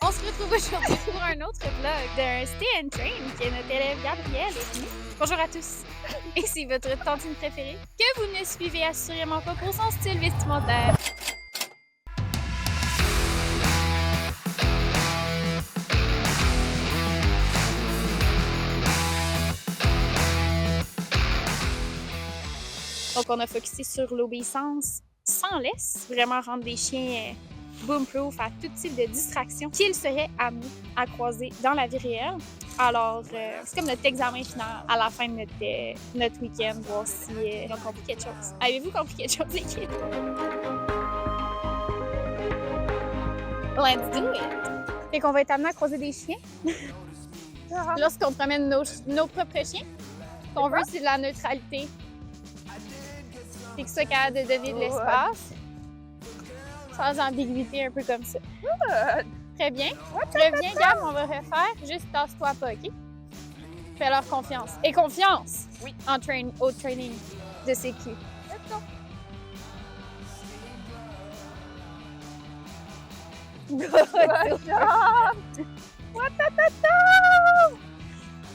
On se retrouve aujourd'hui pour un autre vlog d'un Stay and Train que notre élève Gabrielle est venue. Bonjour à tous! Et c'est votre tantine préférée que vous ne suivez assurément pas pour son style vestimentaire. Donc on a focusé sur l'obéissance sans laisse, vraiment rendre les chiens boom-proof à tout type de distraction qu'ils seraient amenés à croiser dans la vie réelle. Alors, c'est comme notre examen final à la fin de notre week-end, voir si on a compris quelque chose. Avez-vous compris quelque chose, l'équipe? Let's do it! Fait qu'on va être amenés à croiser des chiens. Lorsqu'on promène nos propres chiens, ce qu'on veut, c'est de la neutralité. Fait que ça, capable de donner de l'espace. Sans ambiguïté, un peu comme ça. Très bien. Très bien, Gab, on va refaire. Juste tasse-toi pas, OK? Fais-leur confiance. Et confiance! Oui. Au training de CQ.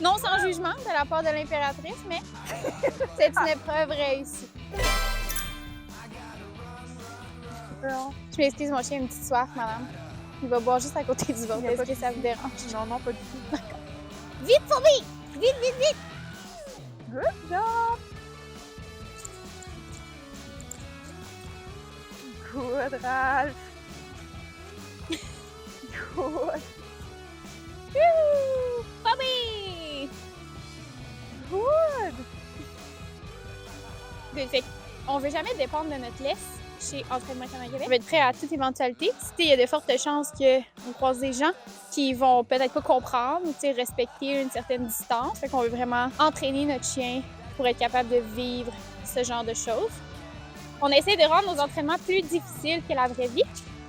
Non sans jugement de la part de l'impératrice, mais c'est une épreuve réussie. Je m'excuse, mon chien a une petite soif, madame. Il va boire juste à côté du vôtre. Est-ce que ça vous dérange? Non, non, pas du tout. Vite, Fourbi! Vite, vite, vite! Good job! Good, Ralph! Good! Wouhou! Fourbi! Good! Good. Fait on veut jamais dépendre de notre laisse chez Entraînement Canada Québec. On va être prêt à toute éventualité. Il y a de fortes chances qu'on croise des gens qui vont peut-être pas comprendre ou respecter une certaine distance. Fait qu'on veut vraiment entraîner notre chien pour être capable de vivre ce genre de choses. On essaie de rendre nos entraînements plus difficiles que la vraie vie.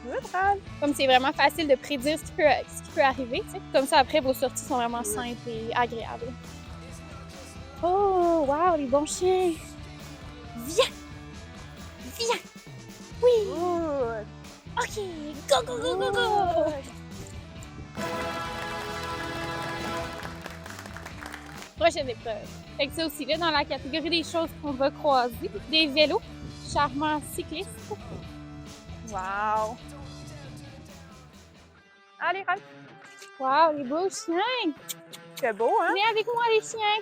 Good, Ralph! Comme c'est vraiment facile de prédire ce qui peut arriver. T'sais. Comme ça, après, vos sorties sont vraiment simples et agréables. Oh, wow, les bons chiens! Viens! Viens! Oui! Good! OK! Go, go, go, go, go! Prochaine épreuve. Fait que ça aussi, là, dans la catégorie des choses qu'on va croiser, des vélos, charmants cyclistes. Wow! Allez, Ralph! Wow, les beaux chiens! C'est beau, hein? Venez avec moi, les chiens!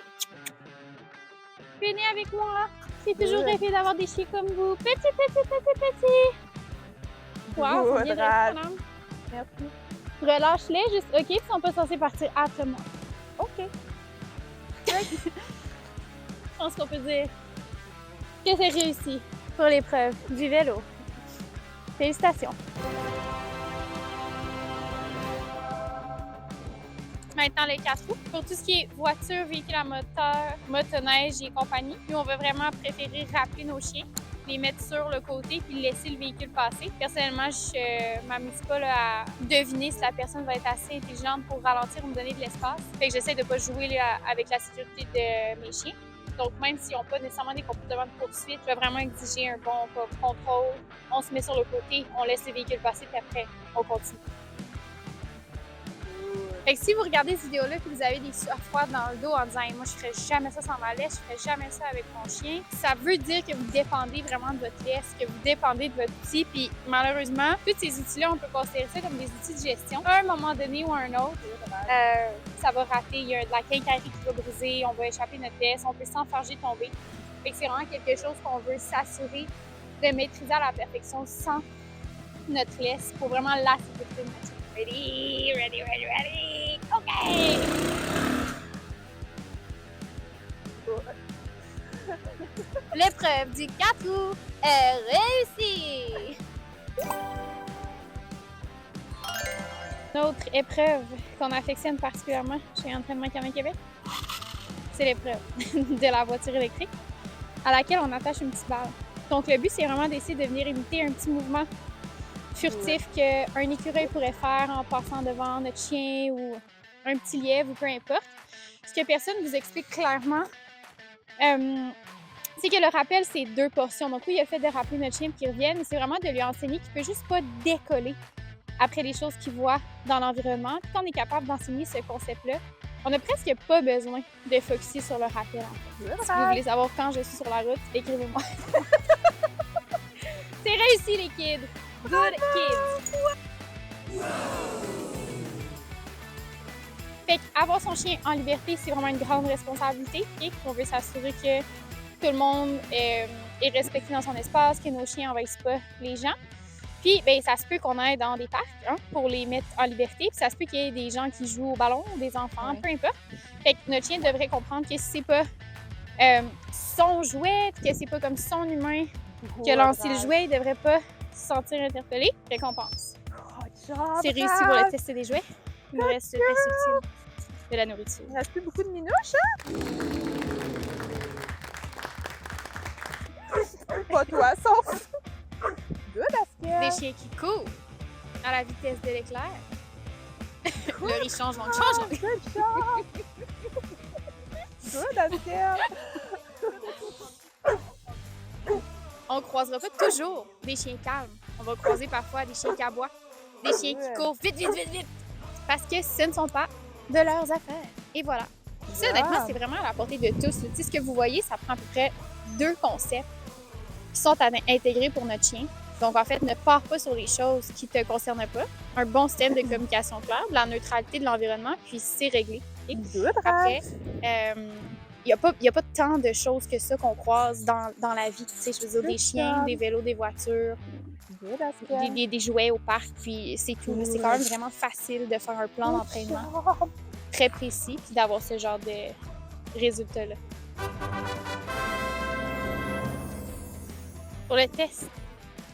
Venez avec moi! J'ai toujours rêvé d'avoir des chiens comme vous. Petit, petit, petit, petit! Wow, Good, c'est bien Ralph. impressionnant. Merci. Relâche-les, juste OK, puis ils sont pas censés partir après moi. OK. Je pense qu'on peut dire que c'est réussi pour l'épreuve du vélo. Félicitations! Maintenant, les 4 roues. Pour tout ce qui est voiture, véhicule à moteur, motoneige et compagnie, nous, on va vraiment préférer rappeler nos chiens, les mettre sur le côté puis laisser le véhicule passer. Personnellement, je m'amuse pas là, à deviner si la personne va être assez intelligente pour ralentir ou me donner de l'espace. Fait que j'essaie de pas jouer là, avec la sécurité de mes chiens. Donc, même s'ils n'ont pas nécessairement des comportements de poursuite, je vais vraiment exiger un bon contrôle. On se met sur le côté, on laisse le véhicule passer, puis après, on continue. Fait que si vous regardez cette vidéo-là et que vous avez des sueurs froides dans le dos en disant hey, « moi, je ferais jamais ça sans ma laisse, je ferais jamais ça avec mon chien », ça veut dire que vous dépendez vraiment de votre laisse, que vous dépendez de votre outil. Puis malheureusement, tous ces outils-là, on peut considérer ça comme des outils de gestion. À un moment donné ou à un autre, ça va rater. Il y a de la quincaillerie qui va briser, on va échapper notre laisse, on peut s'enfarger, tomber. Fait que c'est vraiment quelque chose qu'on veut s'assurer de maîtriser à la perfection sans notre laisse pour vraiment la sécurité de notre chien. Ready, ready, ready, ready. OK! L'épreuve du 4 roues est réussie! Notre épreuve qu'on affectionne particulièrement chez Entraînement Canada Québec, c'est l'épreuve de la voiture électrique à laquelle on attache une petite balle. Donc le but, c'est vraiment d'essayer de venir imiter un petit mouvement furtif qu'un écureuil pourrait faire en passant devant notre chien ou un petit lièvre ou peu importe. Ce que personne ne vous explique clairement, c'est que le rappel, c'est 2 portions. Donc oui, il y a le fait de rappeler notre chien pour qu'il revienne, mais c'est vraiment de lui enseigner qu'il ne peut juste pas décoller après les choses qu'ils voient dans l'environnement. Puis quand on est capable d'enseigner ce concept-là, on n'a presque pas besoin de focusser sur le rappel, en fait. Si vous voulez savoir quand je suis sur la route, écrivez-moi. C'est réussi, les kids! Good kids! Fait qu'avoir son chien en liberté, c'est vraiment une grande responsabilité. Et on veut s'assurer que tout le monde est respecté dans son espace, que nos chiens n'envahissent pas les gens. Puis, ben, ça se peut qu'on aille dans des parcs pour les mettre en liberté. Puis, ça se peut qu'il y ait des gens qui jouent au ballon, des enfants, peu importe. Fait que notre chien devrait comprendre que c'est pas son jouet, que c'est pas comme son humain qui a lancé le jouet. Il devrait pas se sentir interpellé. Récompense. C'est réussi pour le tester des jouets. Il nous reste le test ultime de la nourriture. Il reste plus beaucoup de minouches, hein? Pas toi, sauf. Good, Askiel. Des chiens qui courent à la vitesse de l'éclair. Leur ils changent, donc change. Good job. Good, Askiel. On croisera pas toujours des chiens calmes. On va croiser parfois des chiens qui aboient, des chiens qui courent vite, vite, vite, vite. Parce que ce ne sont pas de leurs affaires. Et voilà. Ça, honnêtement, c'est vraiment à la portée de tous. Tu sais, ce que vous voyez, ça prend à peu près 2 concepts qui sont à intégrer pour notre chien. Donc, en fait, ne pars pas sur les choses qui ne te concernent pas. Un bon système de communication clair, de la neutralité de l'environnement, puis c'est réglé. Et après, il n'y a pas tant de choses que ça qu'on croise dans la vie. Tu sais, je veux dire, des chiens, des vélos, des voitures, des jouets au parc, puis c'est tout. C'est quand même vraiment facile de faire un plan d'entraînement très précis, puis d'avoir ce genre de résultats-là. Pour le test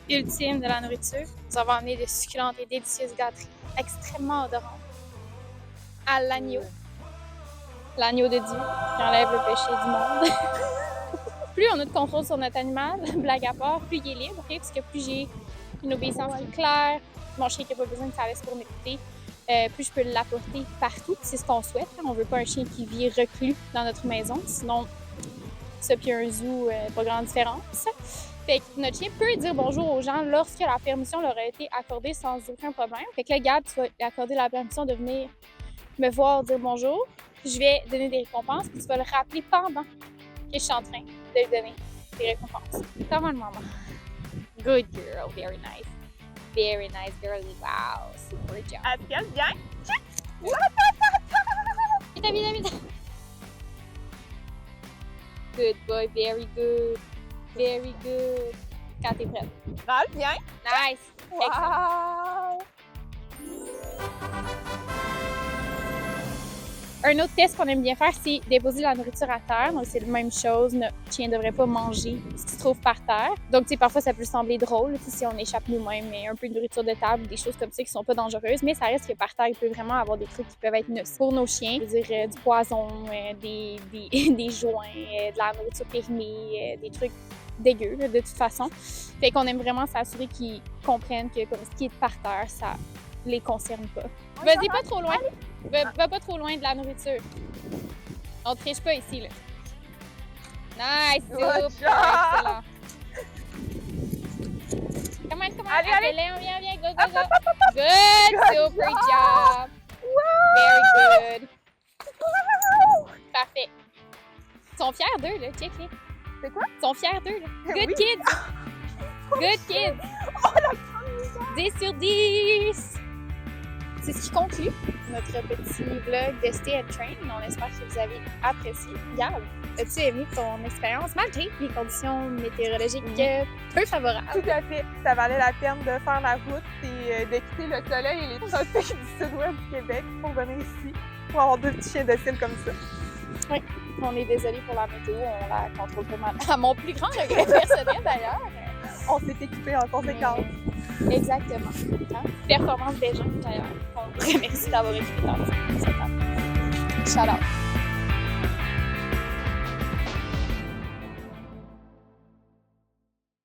ultime de la nourriture, nous avons amené de succulentes et délicieuses gâteries extrêmement odorantes à l'agneau. L'agneau de Dieu qui enlève le péché du monde. Plus on a de contrôle sur notre animal, blague à part, plus il est libre, okay? Parce que plus j'ai une obéissance qui est claire, mon chien qui n'a pas besoin de sa laisse pour m'écouter, plus je peux l'apporter partout. C'est ce qu'on souhaite. On ne veut pas un chien qui vit reclus dans notre maison, sinon ça puis un zoo, pas grande différence. Fait que notre chien peut dire bonjour aux gens lorsque la permission leur a été accordée sans aucun problème. Fait que là, Gab, tu vas lui accorder la permission de venir me voir dire bonjour. Je vais donner des récompenses, puis tu vas le rappeler pendant que je suis en train de lui donner des récompenses. Comment le maman? Good girl, very nice. Very nice, girlie. Wow, super job. Askiel, viens. Vite, vite, vite. Good boy, very good. Very good. Quand t'es prête. Ralph, viens. Nice. Excellent. Wow. Un autre test qu'on aime bien faire, c'est déposer la nourriture à terre. Donc, c'est la même chose. Notre chien ne devrait pas manger ce qui se trouve par terre. Donc, tu sais, parfois, ça peut sembler drôle si on échappe nous-mêmes un peu de nourriture de table, des choses comme ça qui sont pas dangereuses. Mais ça reste que par terre, il peut vraiment avoir des trucs qui peuvent être nocifs pour nos chiens. Je veux dire, du poison, des joints, de la nourriture périmée, des trucs dégueux, de toute façon. Fait qu'on aime vraiment s'assurer qu'ils comprennent que comme ce qui est par terre, ça les concerne pas. Vas-y, pas trop loin. Va pas trop loin de la nourriture. On triche pas ici, là. Nice! Super! Excellent! Come on! Allez! Viens! Go! Good! Super job! Very good! Parfait! Ils sont fiers d'eux, là. Check-les. C'est quoi? Ils sont fiers d'eux, là. Good Oui. kids! Good kids! Oh, la 10 sur 10! C'est ce qui conclut notre petit vlog de Stay and Train. On espère que vous avez apprécié. Gab, as-tu aimé ton expérience malgré les conditions météorologiques peu favorables? Tout à fait. Ça valait la peine de faire la route et de quitter le soleil et les tropiques du sud-ouest du Québec pour venir ici, pour avoir 2 petits chiens dociles comme ça. Oui, on est désolé pour la météo, on la contrôle pas mal. À mon plus grand regret personnel d'ailleurs. On s'est équipés en conséquence. Exactement. Hein? Performance des gens d'ailleurs. On vous remercie d'avoir écouté dans cette année. Shout out.